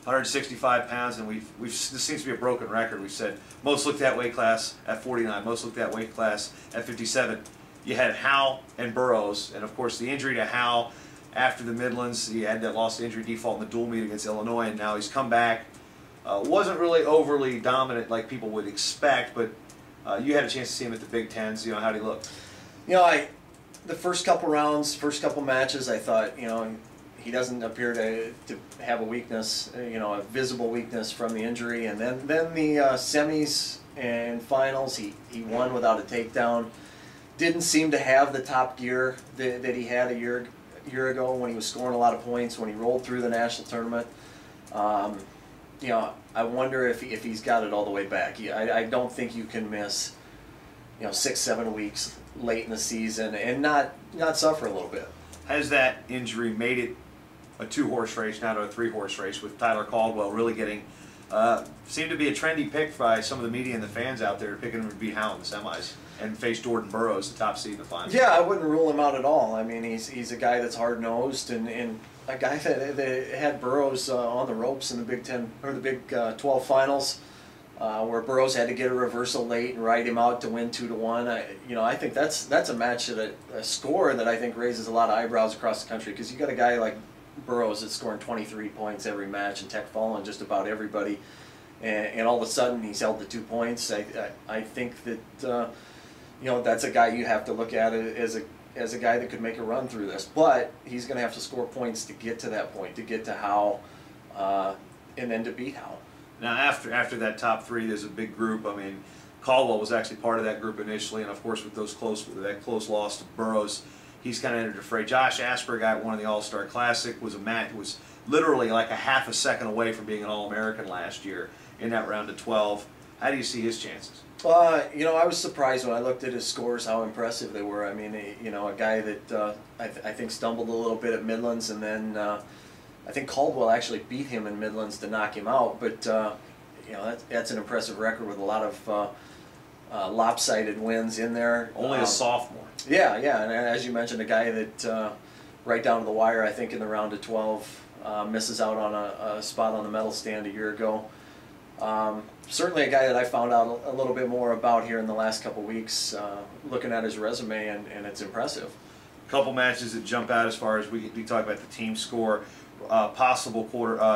165 pounds, and this seems to be a broken record. We've said most looked at weight class at 49, most looked at weight class at 57. You had Howe and Burroughs, and of course the injury to Howe after the Midlands. He had that lost injury default in the dual meet against Illinois, and now he's come back. Wasn't really overly dominant like people would expect, but you had a chance to see him at the Big Tens. You know, how'd he look? You know, the first couple rounds, first couple matches, I thought, you know, he doesn't appear to have a weakness, you know, a visible weakness from the injury. And then the semis and finals, he won without a takedown. Didn't seem to have the top gear that he had a year ago when he was scoring a lot of points, when he rolled through the national tournament. You know, I wonder if he's got it all the way back. I don't think you can miss, you know, 6-7 weeks late in the season and not suffer a little bit. Has that injury made it a 2-horse race, now to a 3-horse race, with Tyler Caldwell really getting, seemed to be a trendy pick by some of the media and the fans out there, picking him to beat Howe in the semis and face Jordan Burroughs, the top seed in the finals? Yeah, I wouldn't rule him out at all. I mean, he's a guy that's hard-nosed and a guy that had Burroughs on the ropes in the Big 10 or the Big 12 finals, where Burroughs had to get a reversal late and ride him out to win 2-1. You know, I think that's a match that a score that I think raises a lot of eyebrows across the country, because you got a guy like Burroughs that's scoring 23 points every match and tech falling just about everybody, and all of a sudden he's held to 2 points. I think that you know, that's a guy you have to look at as a guy that could make a run through this, but he's going to have to score points to get to that point, to get to Howe, and then to beat Howe. Now, after that top 3, there's a big group. I mean, Caldwell was actually part of that group initially, and of course with that close loss to Burroughs, he's kind of entered the fray. Josh Asper, guy won the All-Star Classic, was literally like a half a second away from being an All-American last year in that round of 12. How do you see his chances? You know, I was surprised when I looked at his scores how impressive they were. I mean, you know, a guy that I think stumbled a little bit at Midlands, and then I think Caldwell actually beat him in Midlands to knock him out. But you know, that's an impressive record with a lot of lopsided wins in there. Only a sophomore. Yeah, and as you mentioned, a guy that right down to the wire, I think in the round of 12, misses out on a spot on the medal stand a year ago. Certainly a guy that I found out a little bit more about here in the last couple weeks, looking at his resume, and it's impressive. A couple matches that jump out as far as we talk about the team score. Possible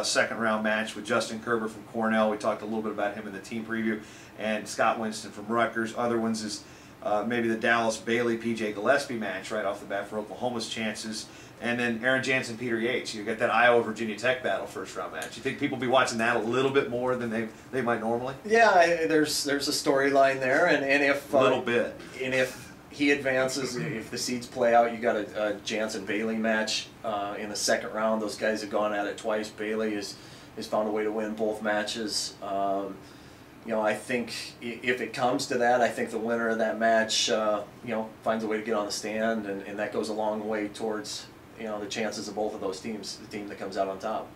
second round match with Justin Kerber from Cornell. We talked a little bit about him in the team preview, and Scott Winston from Rutgers. Other ones is maybe the Dallas Bailey PJ Gillespie match right off the bat for Oklahoma's chances. And then Aaron Jansen, Peter Yates. You got that Iowa Virginia Tech battle first round match. You think people will be watching that a little bit more than they might normally? Yeah, there's a storyline there, and if a little bit, and if he advances, if the seeds play out, you got a Jansen Bailey match in the second round. Those guys have gone at it twice. Bailey has found a way to win both matches. You know, I think if it comes to that, I think the winner of that match, you know, finds a way to get on the stand, and that goes a long way towards, you know, the chances of both of those teams, the team that comes out on top.